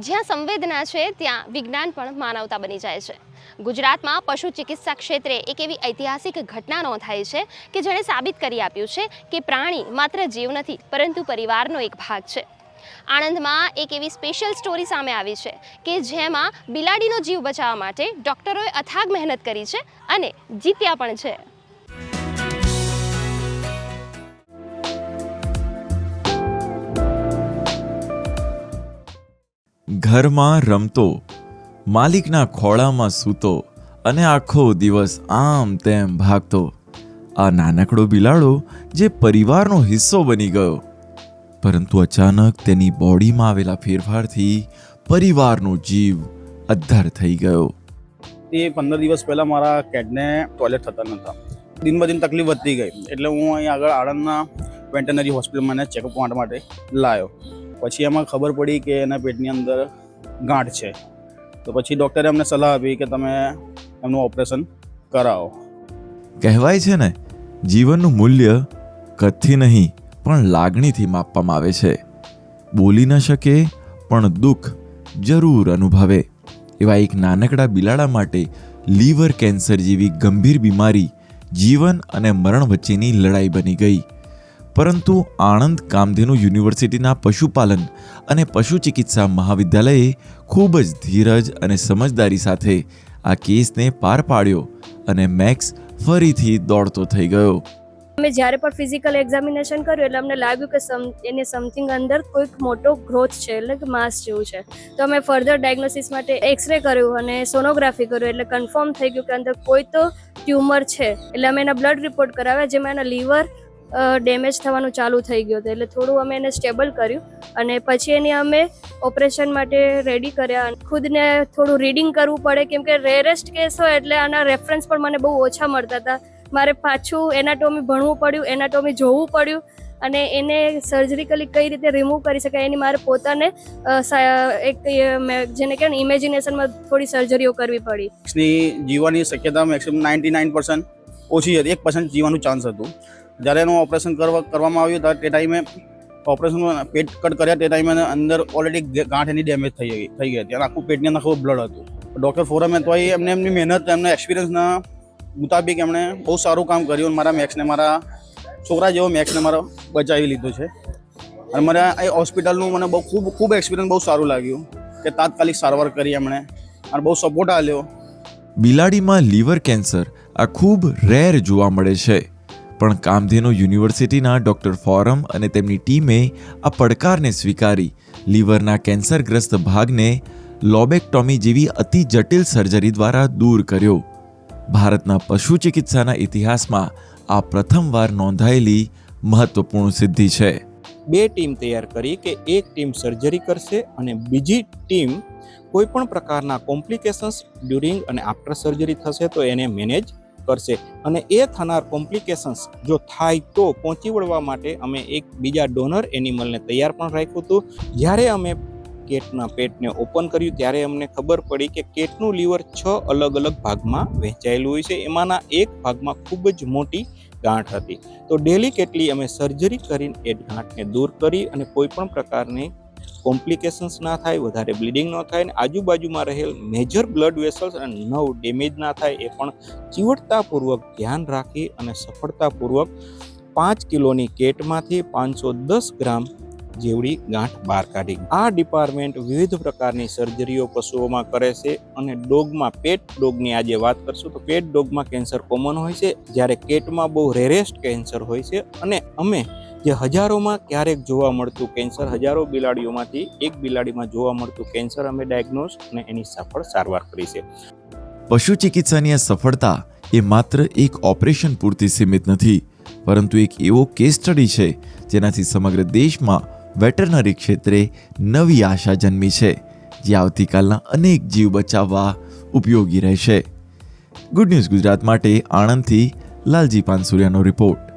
જ્યાં સંવેદના છે ત્યાં વિજ્ઞાન પણ માનવતા બની જાય છે। ગુજરાતમાં પશુ ચિકિત્સા ક્ષેત્રે એક એવી ઐતિહાસિક ઘટના નોંધાઈ છે કે જેણે સાબિત કરી આપ્યું છે કે પ્રાણી માત્ર જીવ નથી પરંતુ પરિવારનો એક ભાગ છે। આણંદમાં એક એવી સ્પેશિયલ સ્ટોરી સામે આવી છે કે જેમાં બિલાડીનો જીવ બચાવવા માટે ડોક્ટરોએ અથાગ મહેનત કરી છે અને જીત્યા પણ છે। ઘરમાં રમતો, માલિકના ખોળામાં સૂતો અને આખો દિવસ આમ તેમ ભાગતો આ નાનકડો બિલાડો જે પરિવારનો હિસ્સો બની ગયો, પરંતુ અચાનક તેની બોડીમાં આવેલા ફેરફારથી પરિવારનો જીવ અદ્ધર થઈ ગયો। એ 15 દિવસ પહેલાં મારા કેટને ટોયલેટ થતા નહોતા। દિન બ દિન તકલીફ વધતી ગઈ એટલે હું અહીં આગળ આણંદના વેટરનરી હોસ્પિટલમાં એને ચેકઅપ માટે લાવ્યો। પછી એમાં ખબર પડી કે એના પેટની અંદર ગાંઠ છે, તો પછી ડૉક્ટરે અમને સલાહ આપી કે તમે એમનું ઓપરેશન કરાવો। કહેવાય છે ને, જીવનનું મૂલ્ય કદથી નહીં પણ લાગણીથી માપવામાં આવે છે। બોલી ન શકે પણ દુઃખ જરૂર અનુભવે એવા એક નાનકડા બિલાડા માટે લીવર કેન્સર જેવી ગંભીર બીમારી જીવન અને મરણ વચ્ચેની લડાઈ બની ગઈ। પરંતુ આણંદ કામધેનુ યુનિવર્સિટીના પશુપાલન અને પશુ ચિકિત્સા મહાવિદ્યાલયે ખૂબ જ ધીરજ અને સમજદારી સાથે આ કેસને પાર પાડ્યો અને મેક્સ ફરીથી દોડતો થઈ ગયો। અમે જ્યારે પણ ફિઝિકલ એક્ઝામિનેશન કર્યું એટલે અમને લાગ્યું કે એને સમથિંગ અંદર કોઈક મોટો ગ્રોથ છે, એટલે કે માસ જેવું છે। તો અમે ફર્ધર ડાયગ્નોસિસ માટે એક્સરે કર્યું અને સોનોગ્રાફી કર્યું એટલે કન્ફર્મ થઈ ગયું કે અંદર કોઈ તો ટ્યુમર છે। એટલે અમે એના બ્લડ રિપોર્ટ કરાવ્યા, જેમાં એના લીવર ડેમેજ થવાનું ચાલુ થઈ ગયું હતું। એટલે થોડું અમે એને સ્ટેબલ કર્યું અને પછી એની અમે ઓપરેશન માટે રેડી કર્યા। ખુદને થોડું રીડિંગ કરવું પડે કેમ કે રેરેસ્ટ કેસ હોય એટલે આના રેફરન્સ પણ મને બહુ ઓછા મળતા હતા। મારે પાછું એનાટોમી ભણવું પડ્યું, એનાટોમી જોવું પડ્યું અને એને સર્જરીકલી કઈ રીતે રિમૂવ કરી શકાય એની મારે પોતાને એક જેને કહેવાય ને ઇમેજિનેશનમાં થોડી સર્જરીઓ કરવી પડી। જીવવાની શક્યતા મેક્સિમમ 99% ઓછી હતી, 1% જીવવાનું ચાન્સ હતું। જ્યારે એનું ઓપરેશન કરવામાં આવ્યું ત્યારે તે ટાઈમે ઓપરેશન પેટ કટ કર્યા તે ટાઈમે અંદર ઓલરેડી ગાંઠ એની ડેમેજ થઈ ગઈ હતી અને આખું પેટની અંદર ખૂબ બ્લડ હતું। ડૉક્ટર ફોરમે તો એમની મહેનત, એમના એક્સપિરિયન્સના મુતાબિક એમણે બહુ સારું કામ કર્યું। મારા છોકરા જેવો મેક્સને મારો બચાવી લીધો છે અને મારા એ હોસ્પિટલનું મને બહુ ખૂબ એક્સપિરિયન્સ બહુ સારું લાગ્યું કે તાત્કાલિક સારવાર કરી એમણે અને બહુ સપોર્ટ આપ્યો। બિલાડીમાં લીવર કેન્સર આ ખૂબ રેર જોવા મળે છે, પણ કામધેનુ યુનિવર્સિટીના ડોક્ટર ફોરમ અને તેમની ટીમે આ પડકારને સ્વીકારી લીવરના કેન્સરગ્રસ્ત ભાગને લોબેક્ટોમી જેવી અતિ જટિલ સર્જરી દ્વારા દૂર કર્યો। ભારતના પશુ ચિકિત્સાના ઇતિહાસમાં આ પ્રથમવાર નોંધાયેલી મહત્વપૂર્ણ સિદ્ધિ છે। બે ટીમ તૈયાર કરી કે એક ટીમ સર્જરી કરશે અને બીજી ટીમ કોઈ પણ પ્રકારના કોમ્પ્લિકેશન્સ ડ્યુરિંગ અને આફ્ટર સર્જરી થશે તો એને મેનેજ કરશે અને એ થનાર કોમ્પ્લિકેશન્સ જો થાય તો પહોંચી વળવા માટે અમે એક બીજા ડોનર એનિમલને તૈયાર પણ રાખ્યું હતું। જ્યારે અમે કેટના પેટને ઓપન કર્યું ત્યારે અમને ખબર પડી કે કેટનું લીવર 6 અલગ અલગ ભાગમાં વહેંચાયેલું હોય છે, એમાંના એક ભાગમાં ખૂબ જ મોટી ગાંઠ હતી। તો ડેલિકેટલી અમે સર્જરી કરીને એ ગાંઠને દૂર કરી અને કોઈ પણ પ્રકારની કોમ્પ્લિકેશન્સ ના થાય, વધારે બ્લીડિંગ ન થાય અને આજુબાજુમાં રહેલ મેજર બ્લડ વેસલ્સ અને નર્વ ડેમેજ ના થાય એ પણ ચીવટતાપૂર્વક ધ્યાન રાખી અને સફળતાપૂર્વક 5 કિલોની કેટમાંથી 510 ગ્રામ જેવડી ગાંઠ બહાર કાઢી। આ ડિપાર્ટમેન્ટ વિવિધ પ્રકારની સર્જરીઓ પશુઓમાં કરે છે અને ડોગમાં પેટ ડોગની આજે વાત કરશું તો પેટ ડોગમાં કેન્સર કોમન હોય છે, જ્યારે કેટમાં બહુ રેરેસ્ટ કેન્સર હોય છે અને અમે જે હજારોમાં ક્યારેક જોવા મળતું કેન્સર, હજારો બિલાડીઓમાંથી એક બિલાડીમાં જોવા મળતું કેન્સર અમે ડાયગ્નોઝ અને એની સફળ સારવાર કરી છે। પશુ ચિકિત્સાની આ સફળતા એ માત્ર એક ઓપરેશન પૂરતી સીમિત નથી, પરંતુ એક એવો કેસ સ્ટડી છે જેનાથી સમગ્ર દેશમાં વેટરનરી ક્ષેત્રે નવી આશા જન્મી છે, જે આવતીકાલના અનેક જીવ બચાવવા ઉપયોગી રહેશે। ગુડ ન્યૂઝ ગુજરાત માટે આણંદથી લાલજી પાનસુરિયાનો રિપોર્ટ।